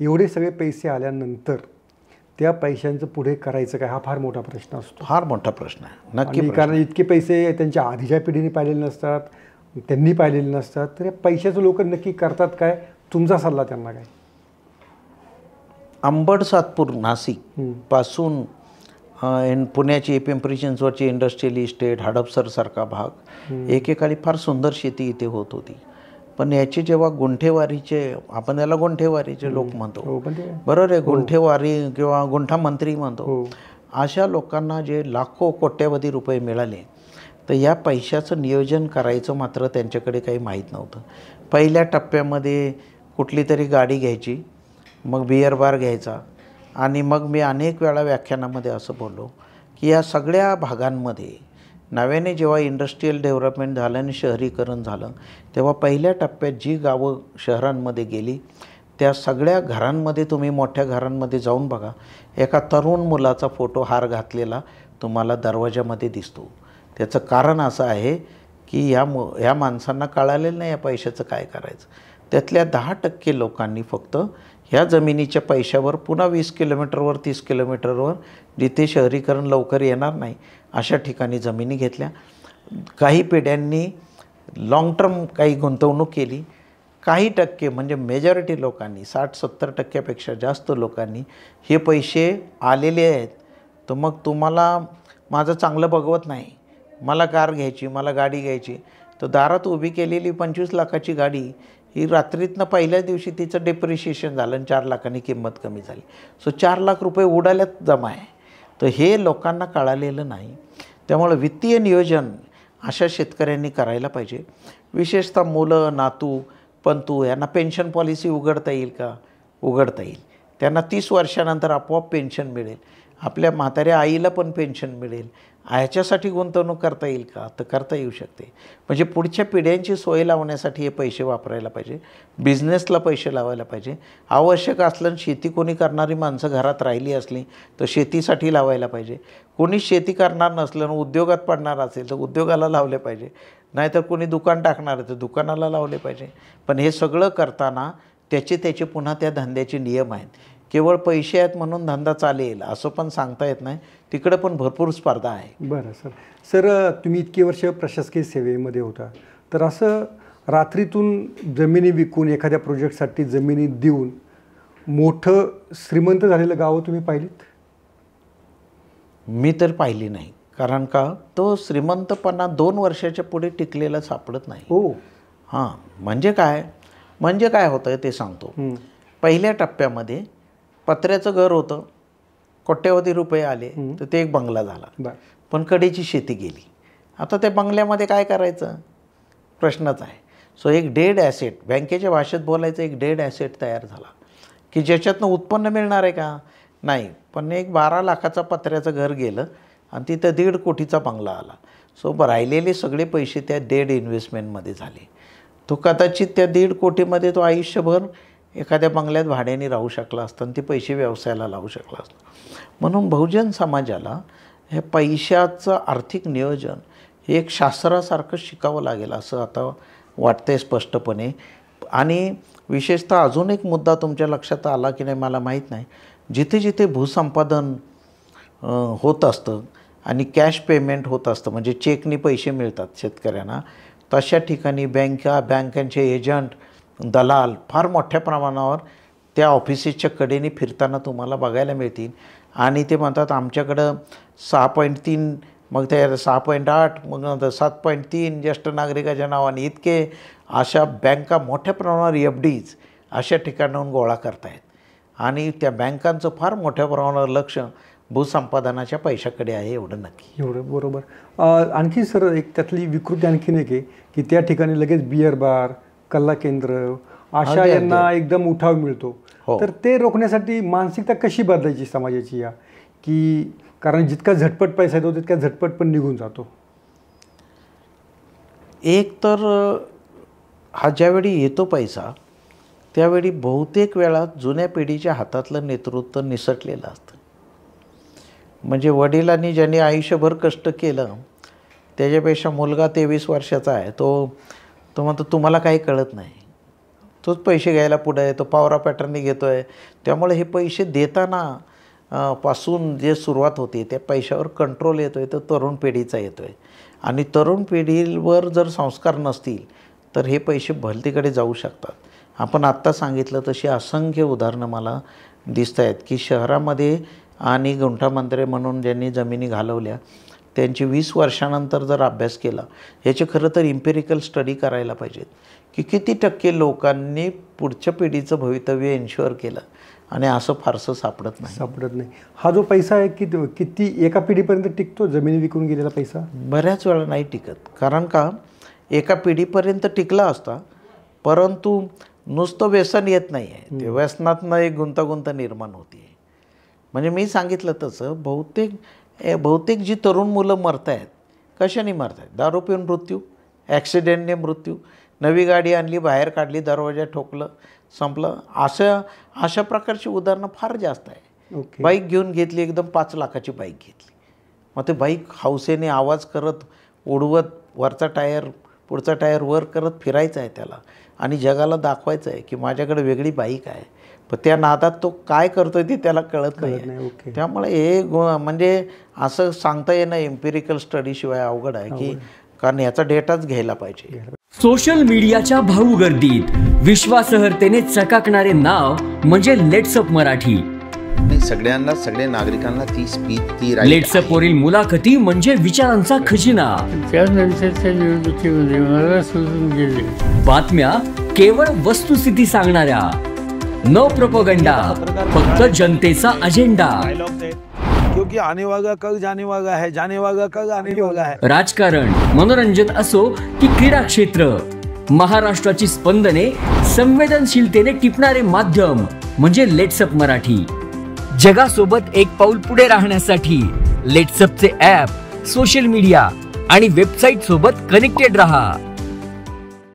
एवढे सगळे पैसे आल्यानंतर त्या पैशांचं पुढे करायचं काय, हा फार मोठा प्रश्न असतो. फार मोठा प्रश्न आहे नक्की. कारण इतके पैसे त्यांच्या आधीच्या पिढीने पाहिलेले नसतात, त्यांनी पाहिलेले नसतात, तर या पैशाचं लोक नक्की करतात काय? तुमचा सल्ला त्यांना काय? अंबड सातपूर नाशिक पासून पुण्याची पिंपरी चिंचवडची इंडस्ट्रियल इस्टेट, हडपसरसारखा भाग एकेकाळी फार सुंदर शेती इथे होत होती. पण याचे जेव्हा गुंठेवारीचे, आपण याला गुंठेवारीचे लोक म्हणतो, बरोबर आहे, गुंठेवारी किंवा गुंठा मंत्री म्हणतो, अशा लोकांना जे लाखो कोट्यवधी रुपये मिळाले, तर या पैशाचं नियोजन करायचं मात्र त्यांच्याकडे काही माहीत नव्हतं. पहिल्या टप्प्यामध्ये कुठली तरी गाडी घ्यायची, मग बिअर बार घ्यायचा, आणि मग मी अनेक वेळा व्याख्यानामध्ये असं बोललो की या सगळ्या भागांमध्ये नव्याने जेव्हा इंडस्ट्रियल डेव्हलपमेंट झालं आणि शहरीकरण झालं, तेव्हा पहिल्या टप्प्यात जी गावं शहरांमध्ये गेली, त्या सगळ्या घरांमध्ये तुम्ही मोठ्या घरांमध्ये जाऊन बघा, एका तरुण मुलाचा फोटो हार घातलेला तुम्हाला दरवाजामध्ये दिसतो. त्याचं कारण असं आहे की या माणसांना कळालेलं नाही या पैशाचं काय करायचं. त्यातल्या 10% लोकांनी फक्त ह्या जमिनीच्या पैशावर पुन्हा 20 किलोमीटरवर 30 किलोमीटरवर जिथे शहरीकरण लवकर येणार नाही अशा ठिकाणी जमिनी घेतल्या. काही पिढ्यांनी लाँग टर्म काही गुंतवणूक केली. काही टक्के म्हणजे मेजॉरिटी लोकांनी 60-70% जास्त लोकांनी हे पैसे आलेले आहेत, तर मग तुम्हाला माझं चांगलं बघवत नाही, मला कार घ्यायची, मला गाडी घ्यायची, तर दारात उभी केलेली 25 लाखाची गाडी ही रात्रीतनं पहिल्याच दिवशी तिचं डेप्रिशिएशन झालं आणि 4 लाखांनी किंमत कमी झाली. सो 4 लाख रुपये उडाल्यात जमा आहे. तर हे लोकांना कळालेलं नाही. त्यामुळे वित्तीय नियोजन अशा शेतकऱ्यांनी करायला पाहिजे. विशेषतः मुलं, नातू, पंतू यांना पेन्शन पॉलिसी उघडता येईल का? उघडता येईल. त्यांना 30 वर्षानंतर आपोआप पेन्शन मिळेल. आपल्या म्हाताऱ्या आईला पण पेन्शन मिळेल. ह्याच्यासाठी गुंतवणूक करता येईल का? तर करता येऊ शकते. म्हणजे पुढच्या पिढ्यांची सोय लावण्यासाठी हे पैसे वापरायला पाहिजे. बिझनेसला पैसे लावायला पाहिजे. आवश्यक असलं शेती कोणी करणारी माणसं घरात राहिली असली तर शेतीसाठी लावायला पाहिजे. कोणी शेती करणार नसलं आणि उद्योगात पडणार असेल तर उद्योगाला लावले पाहिजे. नाहीतर कोणी दुकान टाकणार तर दुकानाला लावले पाहिजे. पण हे सगळं करताना त्याचे पुन्हा त्या धंद्याचे नियम आहेत. केवळ पैसे आहेत म्हणून धंदा चालेल असं पण सांगता येत नाही. तिकडे पण भरपूर स्पर्धा आहे. बरं सर, तुम्ही इतकी वर्ष प्रशासकीय सेवेमध्ये होता, तर असं रात्रीतून जमिनी विकून एखाद्या प्रोजेक्टसाठी जमिनी देऊन मोठं श्रीमंत झालेलं गाव तुम्ही पाहिलीत? मी तर पाहिली नाही. कारण का तो श्रीमंतपणा 2 वर्षाच्या पुढे टिकलेला सापडत नाही. हो. हां, म्हणजे काय होतं ते सांगतो. पहिल्या टप्प्यामध्ये पत्र्याचं घर होतं, कोट्यवधी रुपये आले, तर ते एक बंगला झाला. पण कडेची शेती गेली. आता त्या बंगल्यामध्ये काय करायचं प्रश्नच आहे. सो एक डेड ॲसेट, बँकेच्या भाषेत बोलायचं, एक डेड ॲसेट तयार झाला की ज्याच्यातनं उत्पन्न मिळणार आहे का? नाही. पण एक 12 लाखाचा पत्र्याचं घर गेलं आणि तिथं 1.5 कोटीचा बंगला आला. सो राहिलेले सगळे पैसे त्या डेड इन्व्हेस्टमेंटमध्ये झाले. तो कदाचित त्या 1.5 कोटीमध्ये तो आयुष्यभर एखाद्या बंगल्यात भाड्याने राहू शकला असता आणि ते पैसे व्यवसायाला लावू शकला असता. म्हणून बहुजन समाजाला हे पैशाचं आर्थिक नियोजन हे एक शास्त्रासारखं शिकावं लागेल असं आता वाटतंय स्पष्टपणे. आणि विशेषतः अजून एक मुद्दा तुमच्या लक्षात आला की नाही मला माहीत नाही, जिथे जिथे भूसंपादन होत असतं आणि कॅश पेमेंट होत असतं, म्हणजे चेकनी पैसे मिळतात शेतकऱ्यांना, तशा ठिकाणी बँकांचे एजंट, दलाल फार मोठ्या प्रमाणावर त्या ऑफिसेसच्या कडेने फिरताना तुम्हाला बघायला मिळतील. आणि ते म्हणतात आमच्याकडं 6.3, मग ते 6.8, मग नंतर 7.3 ज्येष्ठ नागरिकाच्या नावाने इतके अशा बँका मोठ्या प्रमाणावर FDs अशा ठिकाणाहून गोळा करतायत. आणि त्या बँकांचं फार मोठ्या प्रमाणावर लक्ष भूसंपादनाच्या पैशाकडे आहे, एवढं नक्की. एवढं बरोबर. आणखी सर एक त्यातली विकृती आणखीन एक आहे की त्या ठिकाणी लगेच बिअर बार, कल्ला केंद्र अशा यांना एकदम उठाव मिळतो. तर ते रोखण्यासाठी मानसिकता कशी बदलायची समाजाची या, की कारण जितका झटपट पैसा येतो तितका झटपट पण निघून जातो. एक तर हा ज्यावेळी येतो पैसा त्यावेळी बहुतेक वेळा जुन्या पिढीच्या हातातलं नेतृत्व निसटलेलं असतं. म्हणजे वडिलांनी ज्यांनी आयुष्यभर कष्ट केलं त्याच्यापेक्षा मुलगा 23 वर्षाचा आहे तो म्हणतो तुम्हाला काही कळत नाही, तोच पैसे घ्यायला पुढे आहे, तो पावरा पॅटर्नने घेतो आहे. त्यामुळे हे पैसे देताना पासून जे सुरुवात होती त्या पैशावर कंट्रोल येतो आहे तो तरुण पिढीचा येतो आहे. आणि तरुण पिढीवर जर संस्कार नसतील तर हे पैसे भलतीकडे जाऊ शकतात. आपण आत्ता सांगितलं तशी असंख्य उदाहरणं मला दिसत आहेत की शहरामध्ये आणि गुंठामंत्रे म्हणून ज्यांनी जमिनी घालवल्या त्यांची 20 वर्षानंतर जर अभ्यास केला, याचे खरं तर इम्पेरिकल स्टडी करायला पाहिजेत की किती टक्के लोकांनी पुढच्या पिढीचं भवितव्य इन्श्युअर केलं, आणि असं फारसं सापडत नाही. हा जो पैसा आहे किती एका पिढीपर्यंत टिकतो? जमिनी विकून गेलेला पैसा बऱ्याच वेळा नाही टिकत. कारण का, एका पिढीपर्यंत टिकला असता, परंतु नुसतं व्यसन येत नाही आहे, ते व्यसनातनं एक गुंतागुंत निर्माण होती आहे. म्हणजे मी सांगितलं तसं बहुतेक जी तरुण मुलं मरत आहेत, कशाने मरत आहेत? दारू पिऊन मृत्यू, ॲक्सिडेंटने मृत्यू, नवी गाडी आणली, बाहेर काढली, दरवाजा ठोकलं, संपलं. अशा प्रकारची उदाहरणं फार जास्त आहे. बाईक घेऊन घेतली, एकदम 5 लाखाची बाईक घेतली, मग ते बाईक हौसेने आवाज करत उडवत वरचा टायर पुढचा टायर वर करत फिरायचं आहे त्याला, आणि जगाला दाखवायचं आहे की माझ्याकडे वेगळी बाईक आहे. पण त्या नादात तो काय करतोय ते त्याला कळत नाही. त्यामुळे हे म्हणजे असं सांगता येणं एम्पिरिकल स्टडीशिवाय अवघड आहे की, कारण याचा डेटाच घ्यायला पाहिजे. सोशल मीडियाच्या भाऊ गर्दीत विश्वासार्हतेने चकाकणारे नाव म्हणजे लेट्सअप मराठी. सगळ्या नागरिकांना ती स्पीच ती लेट्सअप वरील मुलाखती म्हणजे विचारांचा खजिना. त्यानंतरच्या निवडणुकीमध्ये मला सोडून गेले. बातम्या केवळ वस्तुस्थिती सांगणाऱ्या, न प्रोपगंडा, फक्त जनतेचा अजेंडा. क्योंकि आने वाला कल जाने वाला है, जाने वाला कल आने वाला है. राजकारण, मनोरंजन असो की क्रीडा क्षेत्र, महाराष्ट्राची स्पंदने संवेदनशीलतेने टिपणारे माध्यम म्हणजे लेट्सअप मराठी. जगासोबत एक पाऊल पुढे राहण्यासाठी लेट्सअपचे ॲप, सोशल मीडिया आणि वेबसाईट सोबत कनेक्टेड रहा.